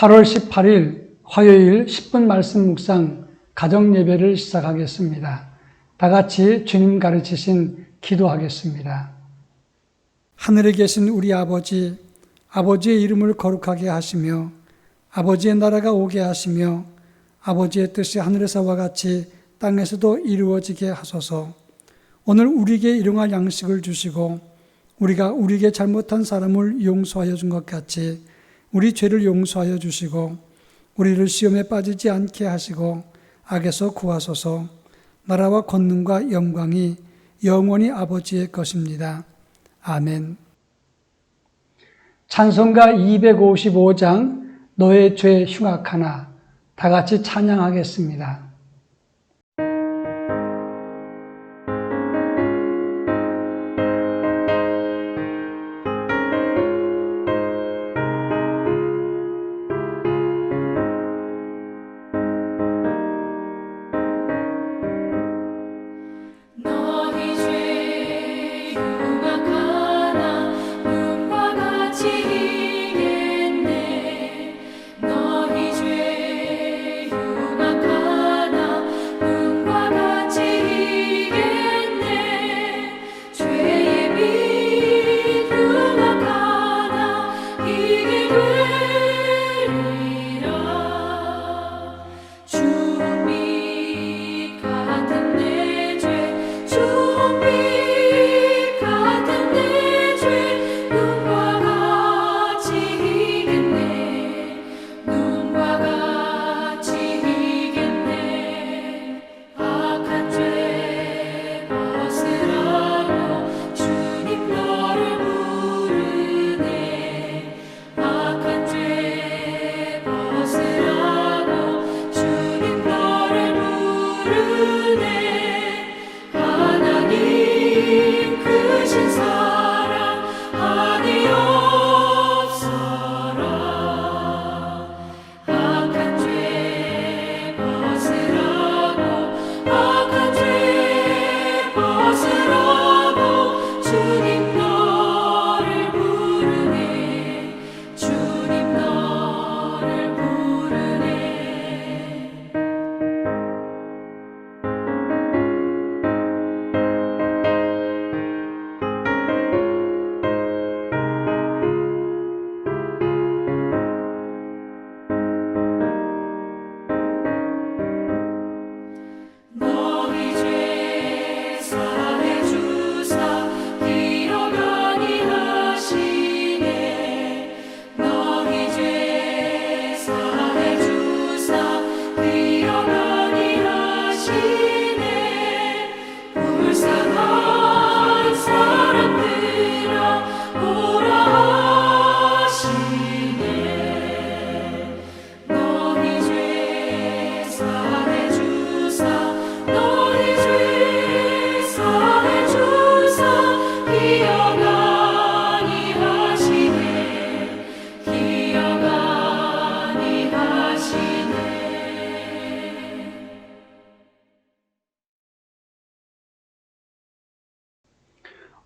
8월 18일 화요일 10분 말씀 묵상 가정 예배를 시작하겠습니다. 다 같이 주님 가르치신 기도하겠습니다. 하늘에 계신 우리 아버지, 아버지의 이름을 거룩하게 하시며 아버지의 나라가 오게 하시며 아버지의 뜻이 하늘에서와 같이 땅에서도 이루어지게 하소서. 오늘 우리에게 일용할 양식을 주시고 우리가 우리에게 잘못한 사람을 용서하여 준 것 같이 우리 죄를 용서하여 주시고 우리를 시험에 빠지지 않게 하시고 악에서 구하소서. 나라와 권능과 영광이 영원히 아버지의 것입니다. 아멘. 찬송가 255장 너의 죄 흉악하나 다 같이 찬양하겠습니다.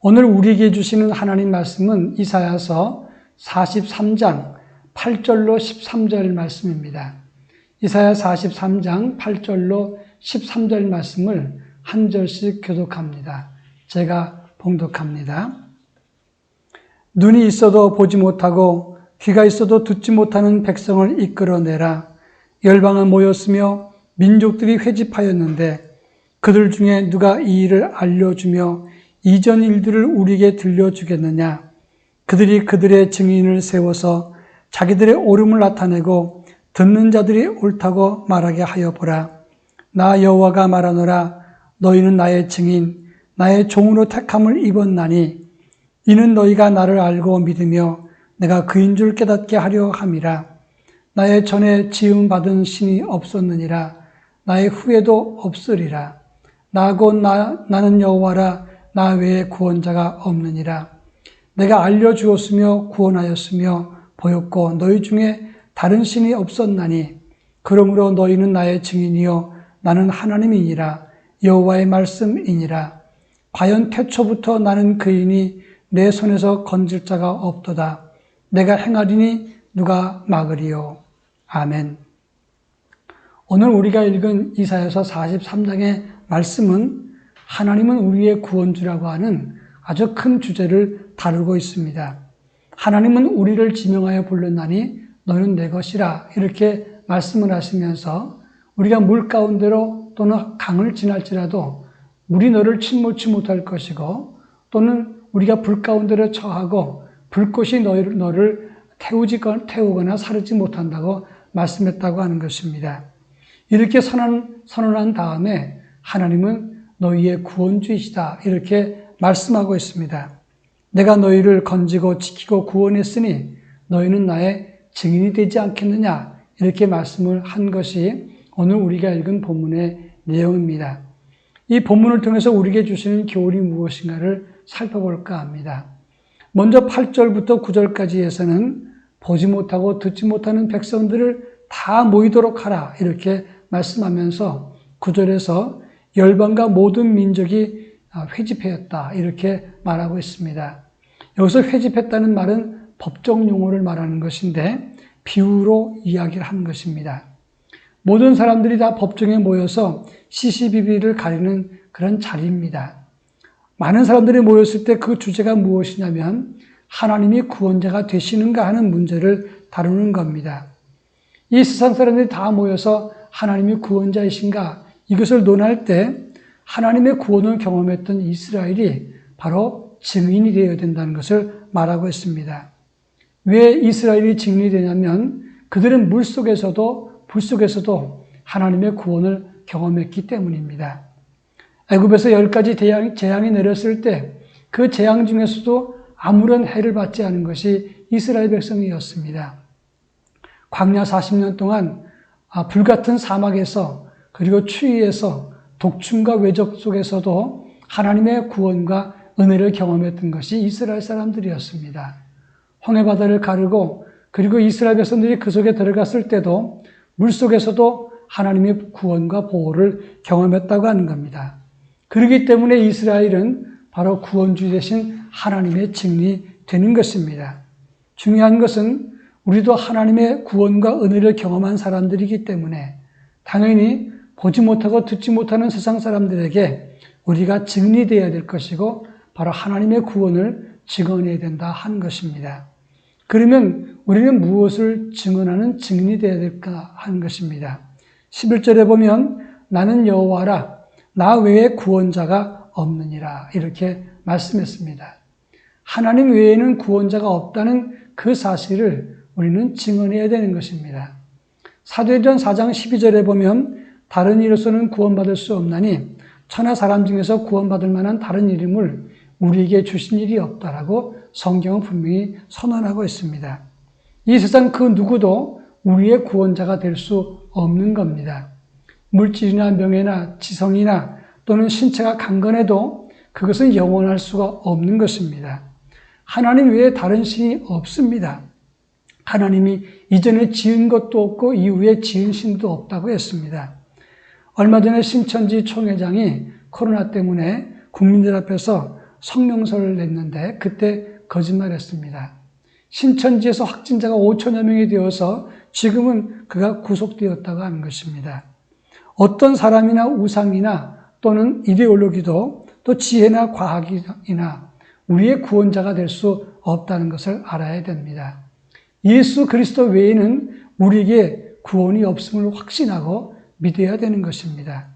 오늘 우리에게 주시는 하나님 말씀은 이사야서 43장 8절로 13절 말씀입니다. 이사야 43장 8절로 13절 말씀을 한 절씩 교독합니다. 제가 봉독합니다. 눈이 있어도 보지 못하고 귀가 있어도 듣지 못하는 백성을 이끌어내라. 열방은 모였으며 민족들이 회집하였는데 그들 중에 누가 이 일을 알려주며 이전 일들을 우리에게 들려주겠느냐. 그들이 그들의 증인을 세워서 자기들의 옳음을 나타내고 듣는 자들이 옳다고 말하게 하여 보라. 나 여호와가 말하노라. 너희는 나의 증인, 나의 종으로 택함을 입었나니 이는 너희가 나를 알고 믿으며 내가 그인 줄 깨닫게 하려 함이라. 나의 전에 지음받은 신이 없었느니라. 나의 후에도 없으리라. 나는 여호와라. 나 외에 구원자가 없느니라. 내가 알려주었으며 구원하였으며 보였고 너희 중에 다른 신이 없었나니 그러므로 너희는 나의 증인이요 나는 하나님이니라. 여호와의 말씀이니라. 과연 태초부터 나는 그이니 내 손에서 건질 자가 없도다. 내가 행하리니 누가 막으리요. 아멘. 오늘 우리가 읽은 이사야서 43장의 말씀은 하나님은 우리의 구원주라고 하는 아주 큰 주제를 다루고 있습니다. 하나님은 우리를 지명하여 불렀나니 너는 내 것이라 이렇게 말씀을 하시면서 우리가 물 가운데로 또는 강을 지날지라도 물이 너를 침몰치 못할 것이고 또는 우리가 불 가운데로 처하고 불꽃이 너를 태우거나 사르지 못한다고 말씀했다고 하는 것입니다. 이렇게 선언한 다음에 하나님은 너희의 구원주이시다 이렇게 말씀하고 있습니다. 내가 너희를 건지고 지키고 구원했으니 너희는 나의 증인이 되지 않겠느냐 이렇게 말씀을 한 것이 오늘 우리가 읽은 본문의 내용입니다. 이 본문을 통해서 우리에게 주시는 교훈이 무엇인가를 살펴볼까 합니다. 먼저 8절부터 9절까지에서는 보지 못하고 듣지 못하는 백성들을 다 모이도록 하라 이렇게 말씀하면서 9절에서 열방과 모든 민족이 회집하였다 이렇게 말하고 있습니다. 여기서 회집했다는 말은 법정 용어를 말하는 것인데 비유로 이야기를 한 것입니다. 모든 사람들이 다 법정에 모여서 시시비비를 가리는 그런 자리입니다. 많은 사람들이 모였을 때 그 주제가 무엇이냐면 하나님이 구원자가 되시는가 하는 문제를 다루는 겁니다. 이 세상 사람들이 다 모여서 하나님이 구원자이신가 이것을 논할 때 하나님의 구원을 경험했던 이스라엘이 바로 증인이 되어야 된다는 것을 말하고 있습니다. 왜 이스라엘이 증인이 되냐면 그들은 물속에서도 불속에서도 하나님의 구원을 경험했기 때문입니다. 애굽에서 10가지 재앙이 내렸을 때 그 재앙 중에서도 아무런 해를 받지 않은 것이 이스라엘 백성이었습니다. 광야 40년 동안 불같은 사막에서 그리고 추위에서 독침과 외적 속에서도 하나님의 구원과 은혜를 경험했던 것이 이스라엘 사람들이었습니다. 홍해바다를 가르고 그리고 이스라엘 백성들이 그 속에 들어갔을 때도 물속에서도 하나님의 구원과 보호를 경험했다고 하는 겁니다. 그렇기 때문에 이스라엘은 바로 구원주 되신 하나님의 증인이 되는 것입니다. 중요한 것은 우리도 하나님의 구원과 은혜를 경험한 사람들이기 때문에 당연히 보지 못하고 듣지 못하는 세상 사람들에게 우리가 증인이 되어야 될 것이고 바로 하나님의 구원을 증언해야 된다 하는 것입니다. 그러면 우리는 무엇을 증언하는 증인이 되어야 될까 하는 것입니다. 11절에 보면 나는 여호와라 나 외에 구원자가 없느니라 이렇게 말씀했습니다. 하나님 외에는 구원자가 없다는 그 사실을 우리는 증언해야 되는 것입니다. 사도행전 4장 12절에 보면 다른 이로서는 구원받을 수 없나니 천하 사람 중에서 구원받을 만한 다른 이름을 우리에게 주신 일이 없다라고 성경은 분명히 선언하고 있습니다. 이 세상 그 누구도 우리의 구원자가 될 수 없는 겁니다. 물질이나 명예나 지성이나 또는 신체가 강건해도 그것은 영원할 수가 없는 것입니다. 하나님 외에 다른 신이 없습니다. 하나님이 이전에 지은 것도 없고 이후에 지은 신도 없다고 했습니다. 얼마 전에 신천지 총회장이 코로나 때문에 국민들 앞에서 성명서를 냈는데 그때 거짓말했습니다. 신천지에서 확진자가 5천여 명이 되어서 지금은 그가 구속되었다고 하는 것입니다. 어떤 사람이나 우상이나 또는 이데올로기도 또 지혜나 과학이나 우리의 구원자가 될 수 없다는 것을 알아야 됩니다. 예수 그리스도 외에는 우리에게 구원이 없음을 확신하고 믿어야 되는 것입니다.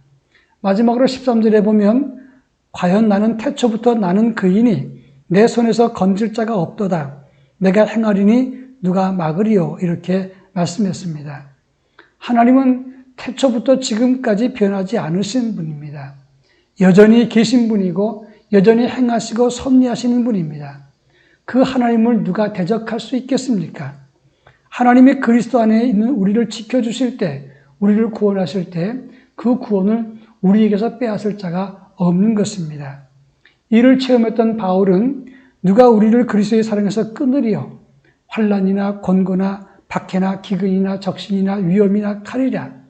마지막으로 13절에 보면 과연 나는 태초부터 나는 그이니 내 손에서 건질 자가 없도다. 내가 행하리니 누가 막으리요 이렇게 말씀했습니다. 하나님은 태초부터 지금까지 변하지 않으신 분입니다. 여전히 계신 분이고 여전히 행하시고 섭리하시는 분입니다. 그 하나님을 누가 대적할 수 있겠습니까? 하나님이 그리스도 안에 있는 우리를 지켜주실 때, 우리를 구원하실 때 그 구원을 우리에게서 빼앗을 자가 없는 것입니다. 이를 체험했던 바울은 누가 우리를 그리스도의 사랑에서 끊으리요? 환난이나 권고나 박해나 기근이나 적신이나 위험이나 칼이라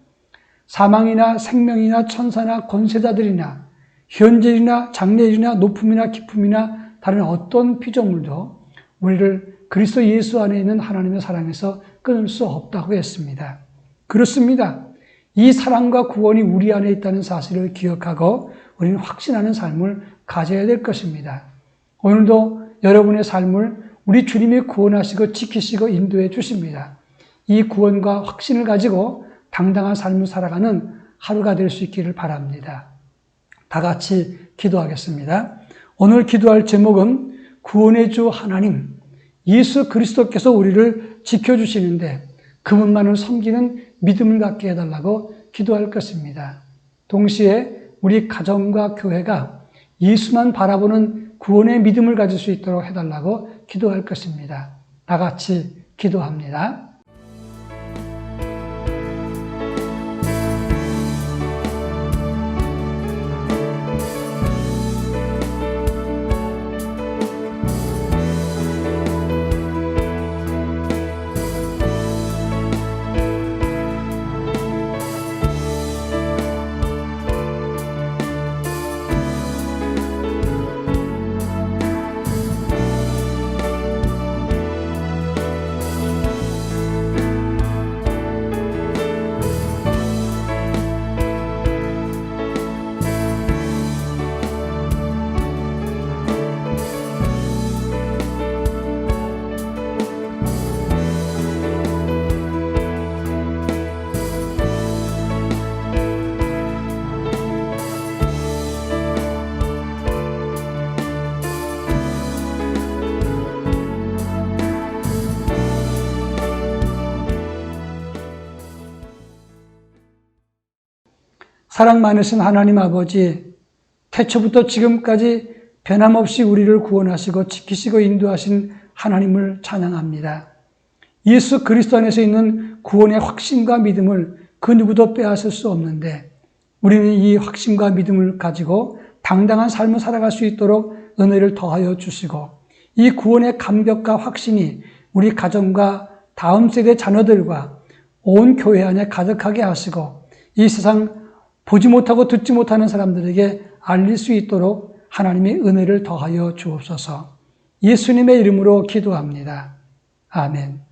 사망이나 생명이나 천사나 권세자들이나 현재일이나 장래일이나 높음이나 깊음이나 다른 어떤 피조물도 우리를 그리스도 예수 안에 있는 하나님의 사랑에서 끊을 수 없다고 했습니다. 그렇습니다. 이 사랑과 구원이 우리 안에 있다는 사실을 기억하고 우리는 확신하는 삶을 가져야 될 것입니다. 오늘도 여러분의 삶을 우리 주님이 구원하시고 지키시고 인도해 주십니다. 이 구원과 확신을 가지고 당당한 삶을 살아가는 하루가 될 수 있기를 바랍니다. 다 같이 기도하겠습니다. 오늘 기도할 제목은 구원의 주 하나님, 예수 그리스도께서 우리를 지켜주시는데 그분만을 섬기는 믿음을 갖게 해달라고 기도할 것입니다. 동시에 우리 가정과 교회가 예수만 바라보는 구원의 믿음을 가질 수 있도록 해달라고 기도할 것입니다. 다 같이 기도합니다. 사랑 많으신 하나님 아버지, 태초부터 지금까지 변함없이 우리를 구원하시고 지키시고 인도하신 하나님을 찬양합니다. 예수 그리스도 안에서 있는 구원의 확신과 믿음을 그 누구도 빼앗을 수 없는데 우리는 이 확신과 믿음을 가지고 당당한 삶을 살아갈 수 있도록 은혜를 더하여 주시고 이 구원의 감격과 확신이 우리 가정과 다음 세대 자녀들과 온 교회 안에 가득하게 하시고 이 세상 보지 못하고 듣지 못하는 사람들에게 알릴 수 있도록 하나님의 은혜를 더하여 주옵소서. 예수님의 이름으로 기도합니다. 아멘.